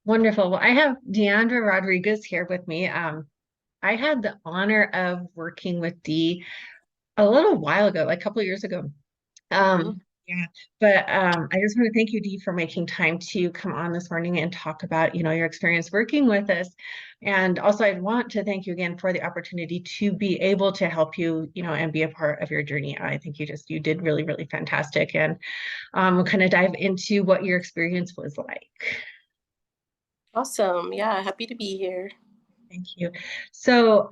Wonderful. Well, I have Deandra Rodriguez here with me. I had the honor of working with Dee a little while ago, like a couple of years ago. Mhm. Yeah, but I just want to thank you, Dee, for making time to come on this morning and talk about, your experience working with us. And also, I want to thank you again for the opportunity to be able to help you, and be a part of your journey. I think you did really, really fantastic. And we'll kind of dive into what your experience was like. Awesome. Yeah, happy to be here. Thank you. So,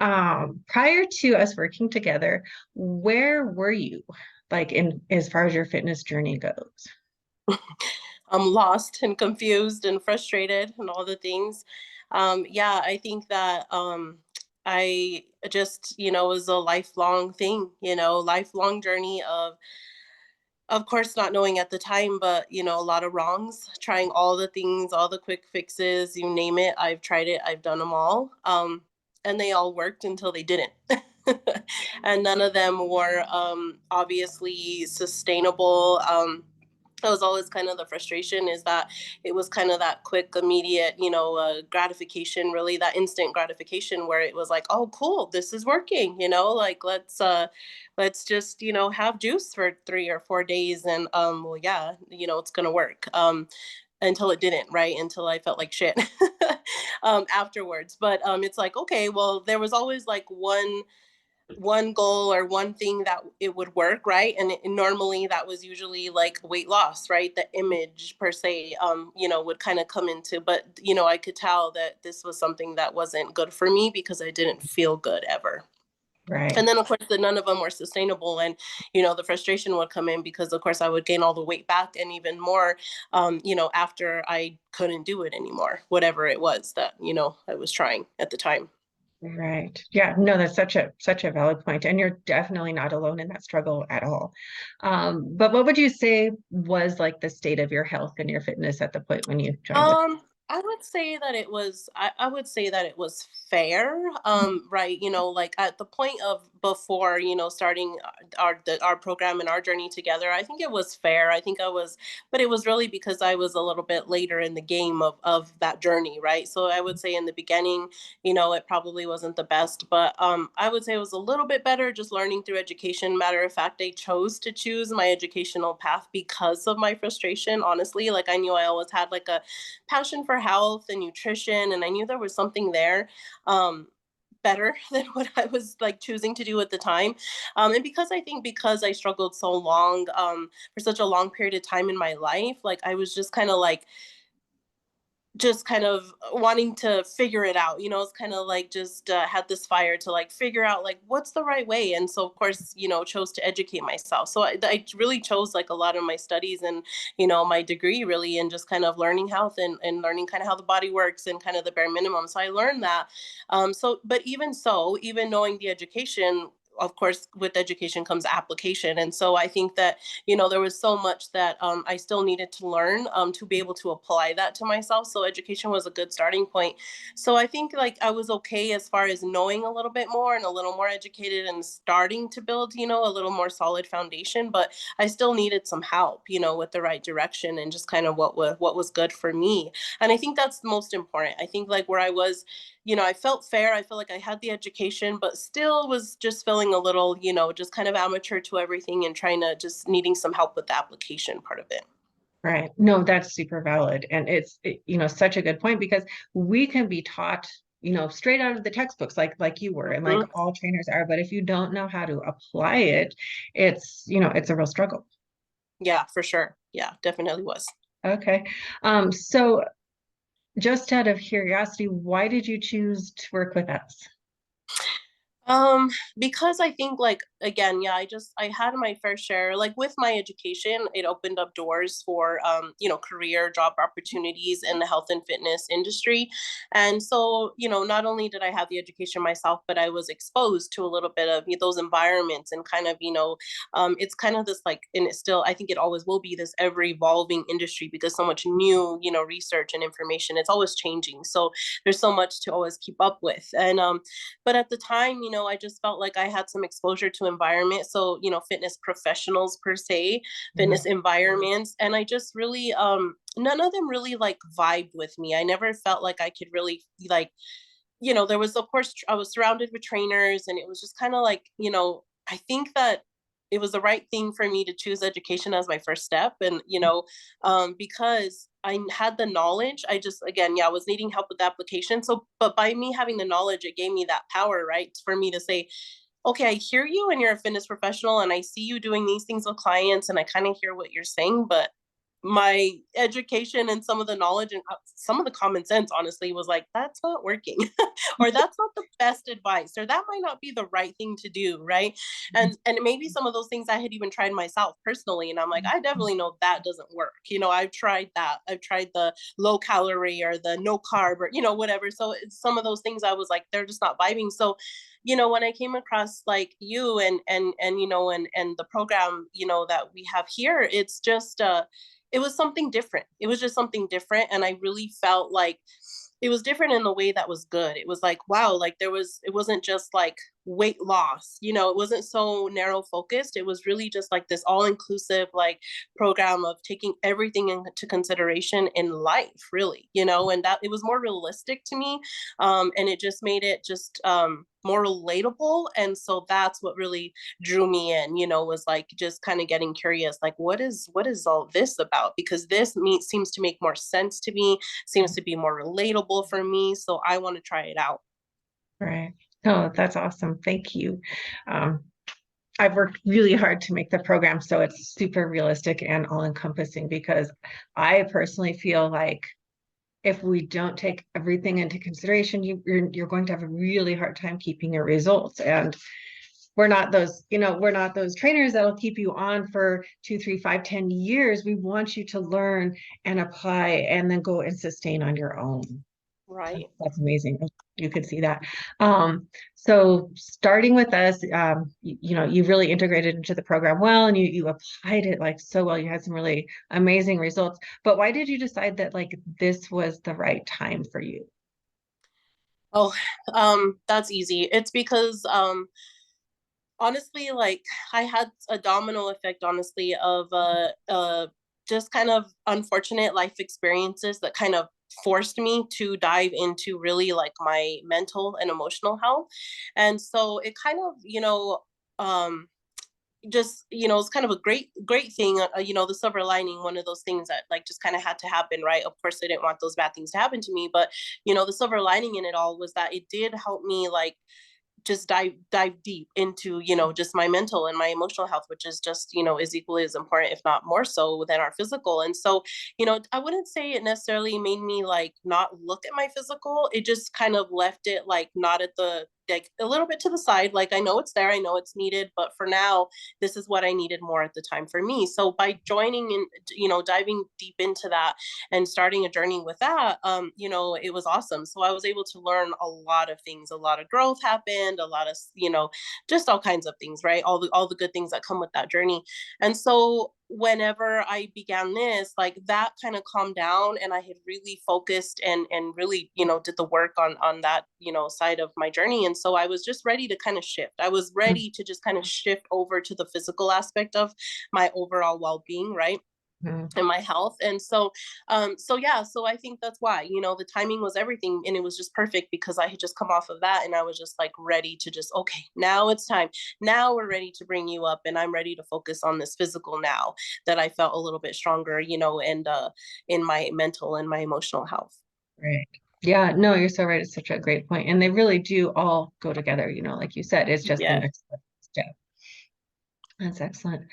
prior to us working together, where were you, like in as far as your fitness journey goes? I'm lost and confused and frustrated and all the things. Yeah, I think that I just, was a lifelong thing, lifelong journey of course, not knowing at the time, but a lot of wrongs, trying all the things, all the quick fixes, you name it. I've tried it, I've done them all. And they all worked until they didn't. And none of them were obviously sustainable. That was always kind of the frustration is that it was kind of that quick immediate gratification, really that instant gratification where it was like, oh cool, this is working, like let's just have juice for 3 or 4 days and well yeah, it's gonna work. Until it didn't, right? Until I felt like shit afterwards. But it's like, okay, well, there was always like one goal or one thing that it would work, right? And normally that was usually like weight loss, right? The image per se would kind of come into, but I could tell that this was something that wasn't good for me because I didn't feel good ever. Right. And then of course none of them were sustainable, and the frustration would come in because of course I would gain all the weight back and even more after I couldn't do it anymore, whatever it was that I was trying at the time. Right. Yeah, no, that's such a valid point. And you're definitely not alone in that struggle at all. But what would you say was like the state of your health and your fitness at the point when you joined with? I would say that it was I would say that it was fair. Right, like at the point of before, starting our program and our journey together, I think it was fair. I think I was, but it was really because I was a little bit later in the game of that journey, right? So I would say in the beginning, it probably wasn't the best, but I would say it was a little bit better just learning through education. Matter of fact, I chose to choose my educational path because of my frustration, honestly. Like I knew I always had like a passion for health and nutrition, and I knew there was something there better than what I was like choosing to do at the time. And because I think because I struggled so long for such a long period of time in my life, like I was just kind of wanting to figure it out. It's kind of like just had this fire to like figure out like what's the right way. And so of course chose to educate myself. So I really chose like a lot of my studies and my degree really, and just kind of learning health and learning kind of how the body works and kind of the bare minimum. So I learned that. So but even so, even knowing the education, of course with education comes application. And so I think that there was so much that I still needed to learn to be able to apply that to myself. So education was a good starting point. So I think like I was okay as far as knowing a little bit more and a little more educated and starting to build, a little more solid foundation. But I still needed some help, with the right direction and just kind of what was good for me. And I think that's the most important. I think like where I was, I felt fair. I felt like I had the education, but still was just feeling a little, just kind of amateur to everything and trying to just needing some help with the application part of it. Right. No, that's super valid. And such a good point because we can be taught, straight out of the textbooks, like you were, and like Mhm. all trainers are. But if you don't know how to apply it, it's a real struggle. Yeah, for sure. Yeah, definitely was. Okay. So just out of curiosity, why did you choose to work with us? Because I think like again, yeah, I had my fair share. Like with my education, it opened up doors for career job opportunities in the health and fitness industry. And so, not only did I have the education myself, but I was exposed to a little bit of those environments and kind of, it's kind of this like, and it's still, I think it always will be this ever evolving industry because so much new, research and information, it's always changing. So there's so much to always keep up with. And but at the time, I just felt like I had some exposure to environment. So, fitness professionals per se, Mhm. fitness environments. And I just really, none of them really like vibed with me. I never felt like I could really like, there was, of course, I was surrounded with trainers, and it was just kind of like, I think that it was the right thing for me to choose education as my first step. And, because I had the knowledge, I just, again, yeah, I was needing help with the application. So, but by me having the knowledge, it gave me that power, right? For me to say, okay, I hear you and you're a fitness professional and I see you doing these things with clients and I kind of hear what you're saying, but my education and some of the knowledge and some of the common sense honestly was like, that's not working or that's not the best advice, or that might not be the right thing to do, right? And maybe some of those things I had even tried myself personally, and I'm like, I definitely know that doesn't work. I've tried that. I've tried the low calorie or the no carb or whatever. So some of those things I was like, they're just not vibing. So when I came across like you and the program that we have here, it's just it was something different. It was just something different. And I really felt like it was different in the way that was good. It was like, wow, like it wasn't just like weight loss, it wasn't so narrow focused. It was really just like this all inclusive, like program of taking everything into consideration in life, really, and that it was more realistic to me. And it just made it just, more relatable. And so that's what really drew me in, was like just kind of getting curious, like what is all this about? Because seems to make more sense to me, seems to be more relatable for me. So I want to try it out. Right. Oh, that's awesome. Thank you. Um, I've worked really hard to make the program so it's super realistic and all encompassing, because I personally feel like if we don't take everything into consideration, you're going to have a really hard time keeping your results. And we're not those trainers that'll keep you on for 2, 3, 5, 10 years. We want you to learn and apply and then go and sustain on your own. Right. That's amazing. You could see that. So starting with us, you really integrated into the program well, and you applied it like so well. You had some really amazing results. But why did you decide that like this was the right time for you? Oh, that's easy. It's because honestly, like I had a domino effect, honestly, of just kind of unfortunate life experiences that kind of forced me to dive into really like my mental and emotional health. And so it kind of, um just it's kind of a great thing, the silver lining, one of those things that like just kind of had to happen, right? Of course I didn't want those bad things to happen to me, but the silver lining in it all was that it did help me like just dive deep into just my mental and my emotional health, which is just is equally as important, if not more so, than our physical. And so I wouldn't say it necessarily made me like not look at my physical. It just kind of left it like not at the like a little bit to the side. Like I know it's there, I know it's needed, but for now this is what I needed more at the time for me. So by joining and diving deep into that and starting a journey with that, it was awesome. So I was able to learn a lot of things. A lot of growth happened, a lot of just all kinds of things, right? All the good things that come with that journey. And so whenever I began this, like that kind of calmed down, and I had really focused and really did the work on that side of my journey. And so I was just ready to kind of shift. I was ready to just kind of shift over to the physical aspect of my overall well-being, right? Mhm. And my health. And so yeah, so I think that's why the timing was everything, and it was just perfect because I had just come off of that, and I was just like ready to just, okay, now it's time. Now we're ready to bring you up, and I'm ready to focus on this physical now that I felt a little bit stronger, and in my mental and my emotional health. Right. Yeah, no, you're so right. It's such a great point. And they really do all go together, like you said, it's just the Yeah. next step. That's excellent.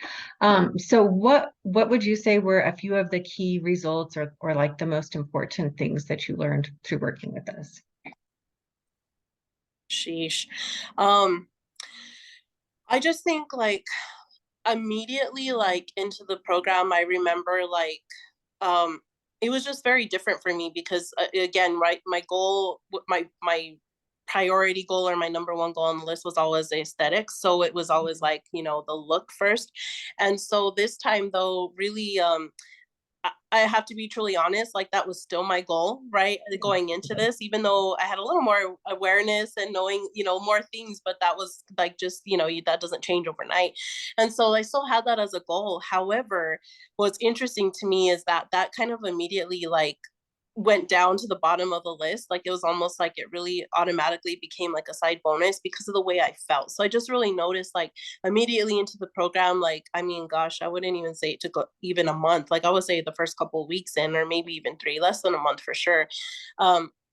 So what would you say were a few of the key results or like the most important things that you learned through working with us? Sheesh. um I just think like immediately like into the program, I remember like um it was just very different for me because again, right, my goal, my priority goal, or my number one goal on the list was always aesthetics. So it was always like the look first. And so this time though, really, I have to be truly honest, like that was still my goal, right? Going into this, even though I had a little more awareness and knowing, more things, but that was like just, that doesn't change overnight. And so I still had that as a goal. However, what's interesting to me is that that kind of immediately like went down to the bottom of the list. Like it was almost like it really automatically became like a side bonus because of the way I felt. So I just really noticed like immediately into the program, like, I mean, gosh, I wouldn't even say it took even a month. Like I would say the first couple of weeks in, or maybe even three, less than a month for sure.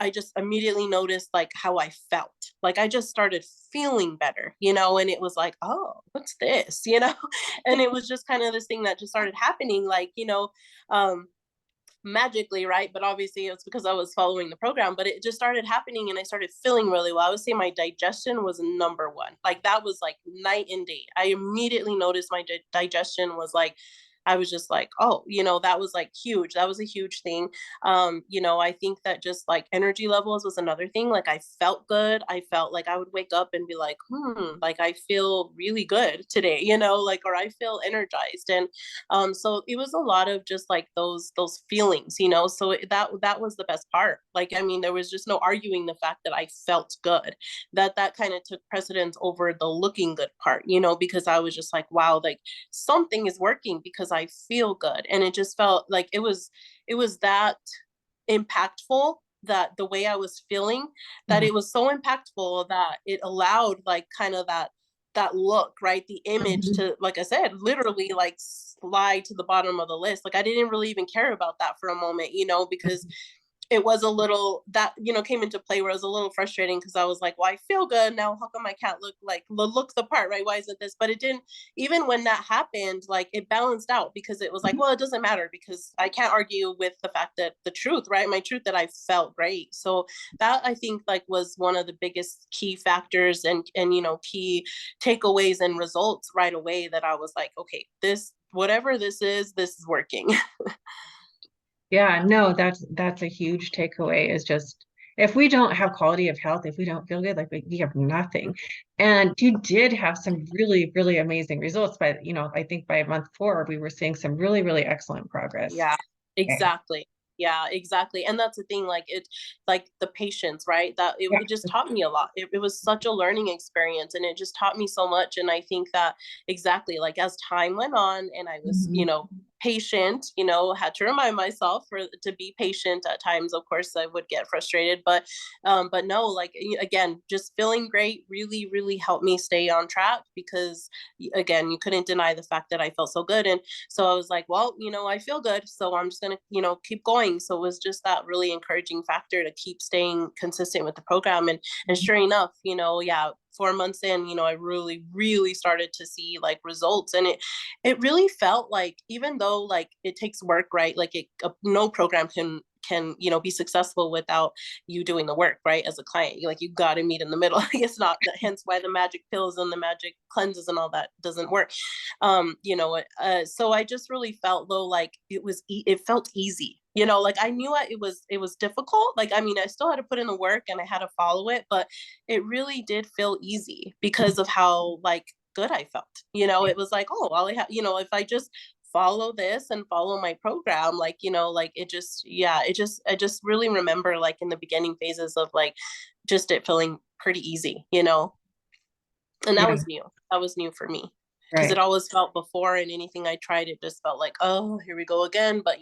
I just immediately noticed like how I felt. Like I just started feeling better, and it was like, oh, what's this, And it was just kind of this thing that just started happening, like, um, magically, right? But obviously it's because I was following the program, but it just started happening and I started feeling really well. I would say my digestion was number one. Like that was like night and day. I immediately noticed my digestion was like, I was just like, oh, that was like huge. That was a huge thing. I think that just like energy levels was another thing. Like I felt good. I felt like I would wake up and be like, like I feel really good today, like, or I feel energized. And so it was a lot of just like those feelings, so that was the best part. Like, I mean, there was just no arguing the fact that I felt good. That kind of took precedence over the looking good part, because I was just like, wow, like something is working because I feel good. And it just felt like it was that impactful, that the way I was feeling, that Mhm. it was so impactful that it allowed like kind of that look, right? The image Mhm. to, like I said, literally like slide to the bottom of the list. Like I didn't really even care about that for a moment, because it was a little that came into play where it was a little frustrating because I was like, well, I feel good now. How come I can't look the part, right? Why isn't this? But it didn't. Even when that happened, like it balanced out because it was like, Mhm. well, it doesn't matter because I can't argue with the fact that the truth, right? My truth that I felt great. So that I think like was one of the biggest key factors and key takeaways and results right away that I was like, okay, this whatever this is working. Yeah, no, that's a huge takeaway is just if we don't have quality of health, if we don't feel good, like we have nothing. And you did have some really, really amazing results. But, I think by month 4, we were seeing some really, really excellent progress. Yeah, Okay. exactly. Yeah, exactly. And that's the thing, like like the patience, right? That Yeah. it just taught me a lot. It was such a learning experience and it just taught me so much. And I think that exactly like as time went on and I was, Mhm. patient, had to remind myself to be patient at times. Of course, I would get frustrated, but no, like again, just feeling great really, really helped me stay on track because again, you couldn't deny the fact that I felt so good. And so I was like, well, I feel good. So I'm just going to, keep going. So it was just that really encouraging factor to keep staying consistent with the program. And sure enough, yeah, 4 months in, I really, really started to see like results. And it really felt like, even though like it takes work, right? Like no program can be successful without you doing the work, right? As a client, like you got to meet in the middle. It's not hence why the magic pills and the magic cleanses and all that doesn't work. So I just really felt though like it felt easy, like I knew it was difficult. Like I mean, I still had to put in the work and I had to follow it, but it really did feel easy because of how like good I felt. It was like, oh, all I have, if I just follow this and follow my program, like, like it just, yeah, I just really remember like in the beginning phases of like just it feeling pretty easy, and that Yeah, was new. That was new for me because it right. always felt before and anything I tried, it just felt like, oh, here we go again. But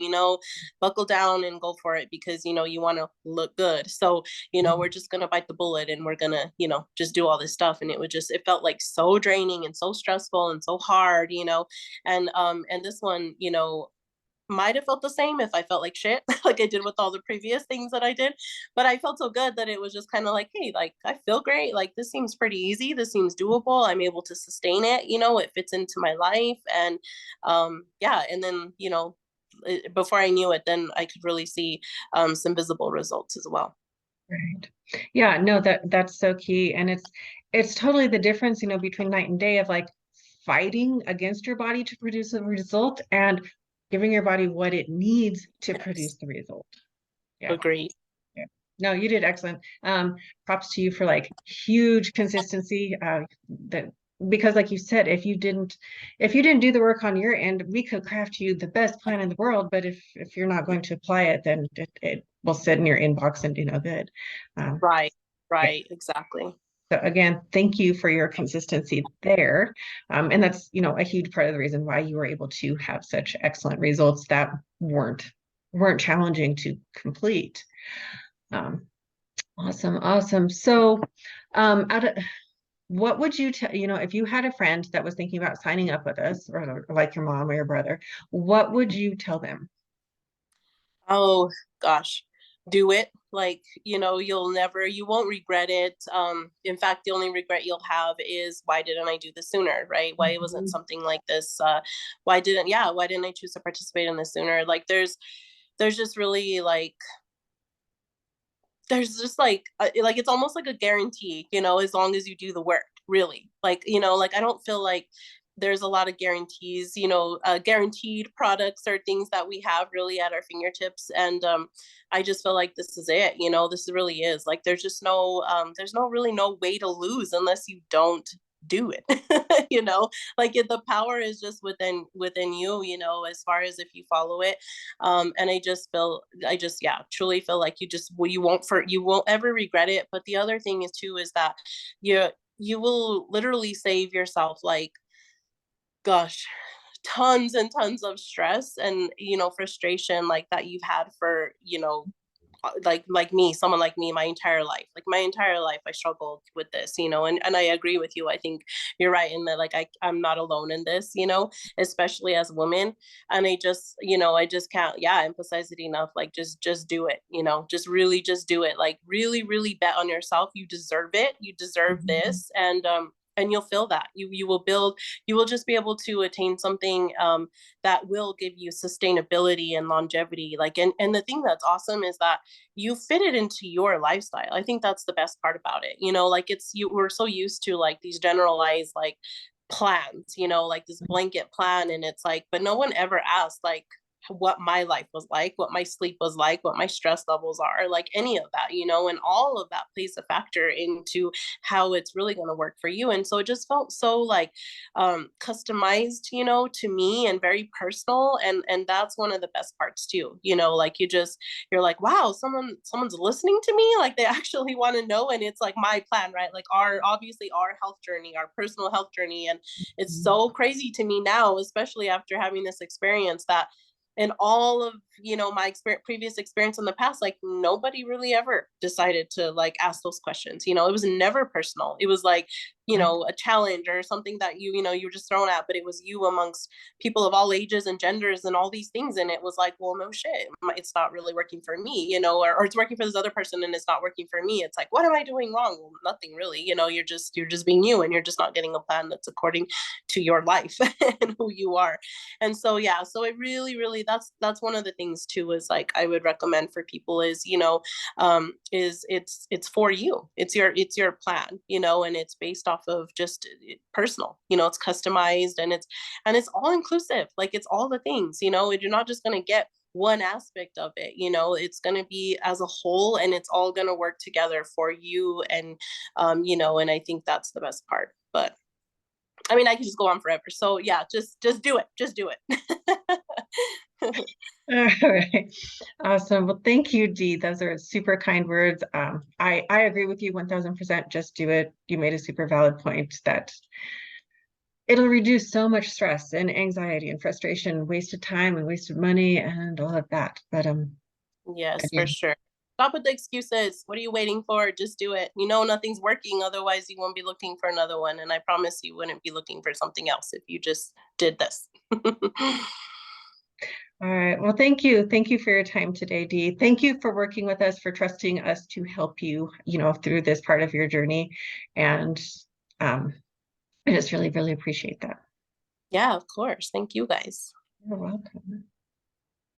buckle down and go for it because you want to look good. So we're just gonna bite the bullet and we're gonna just do all this stuff. And it felt like so draining and so stressful and so hard, and this one, might have felt the same if I felt like shit, like I did with all the previous things that I did. But I felt so good that it was just kind of like, hey, like I feel great. Like this seems pretty easy. This seems doable. I'm able to sustain it. It fits into my life. And yeah. And then, before I knew it, then I could really see some visible results as well. Right. Yeah, no, that's so key. And it's totally the difference, between night and day of like fighting against your body to produce a result and giving your body what it needs to Yes. produce the result. Yeah. Agree. Yeah. No, you did excellent. Props to you for like huge consistency. That because like you said, if you didn't do the work on your end, we could craft you the best plan in the world, but if you're not going to apply it, then it will sit in your inbox and do no good. Um, Right, yeah. right, exactly. So again, thank you for your consistency there. And that's, a huge part of the reason why you were able to have such excellent results that weren't challenging to complete. Um, awesome, awesome. So, out of what would you tell, if you had a friend that was thinking about signing up with us, or like your mom or your brother, what would you tell them? Oh gosh, do it. Like, you won't regret it. In fact, the only regret you'll have is why didn't I do this sooner, right? Why wasn't Mhm. something like this? Why didn't I choose to participate in this sooner? Like, there's just really there's just like it's almost like a guarantee, as long as you do the work, really. Like, like I don't feel like there's a lot of guarantees, guaranteed products or things that we have really at our fingertips. And I just feel like this is it, this really is like there's no really no way to lose unless you don't do it. Like the power is just within you, as far as if you follow it. And I just yeah, truly feel like you won't ever regret it. But the other thing is too is that you you will literally save yourself, like, gosh, tons and tons of stress and frustration, like that you've had for like me, someone like me, my entire life I struggled with this, and I agree with you. I think you're right in that, like, I'm not alone in this, especially as women. And I just can't, yeah, emphasize it enough. Like, just do it, just do it. Like, really, really bet on yourself. You deserve it. You deserve Mhm. this. And you'll feel that you will just be able to attain something that will give you sustainability and longevity. Like, and the thing that's awesome is that you fit it into your lifestyle. I think that's the best part about it. Like, we're so used to like these generalized like plans, like this blanket plan. And it's like, but no one ever asked like what my life was like, what my sleep was like, what my stress levels are, like any of that, and all of that plays a factor into how it's really going to work for you. And so it just felt so like customized, to me, and very personal. And that's one of the best parts too, like you're like, wow, someone's listening to me, like they actually want to know. And it's like my plan, right? Like our health journey, our personal health journey. And it's so crazy to me now, especially after having this experience, that in all of my previous experience in the past, like nobody really ever decided to like ask those questions. It was never personal. It was like, a challenge or something that you were just thrown at, but it was you amongst people of all ages and genders and all these things. And it was like, well, no shit, it's not really working for me, or it's working for this other person and it's not working for me. It's like, what am I doing wrong? Well, nothing really. You're just being you, and you're just not getting a plan that's according to your life and who you are. And so yeah, so it really, really, that's one of the things too, is like I would recommend for people is, is it's for you. It's your plan, and it's based off of just personal, it's customized, and it's all inclusive. Like, it's all the things, you're not just going to get one aspect of it. It's going to be as a whole, and it's all going to work together for you. And and I think that's the best part. But I mean, I could just go on forever. So yeah, just do it. Just do it. All right. Awesome. Well, thank you, Dee. Those are super kind words. I agree with you 1000%. Just do it. You made a super valid point that it'll reduce so much stress and anxiety and frustration, wasted time and wasted money and all of that. But Yes, for again, sure. Stop with the excuses. What are you waiting for? Just do it. Nothing's working. Otherwise, you won't be looking for another one. And I promise you wouldn't be looking for something else if you just did this. all right. Well, thank you. Thank you for your time today, Dee. Thank you for working with us, for trusting us to help you, through this part of your journey. And um, I just really, really appreciate that. Yeah, of course. Thank you guys. You're welcome.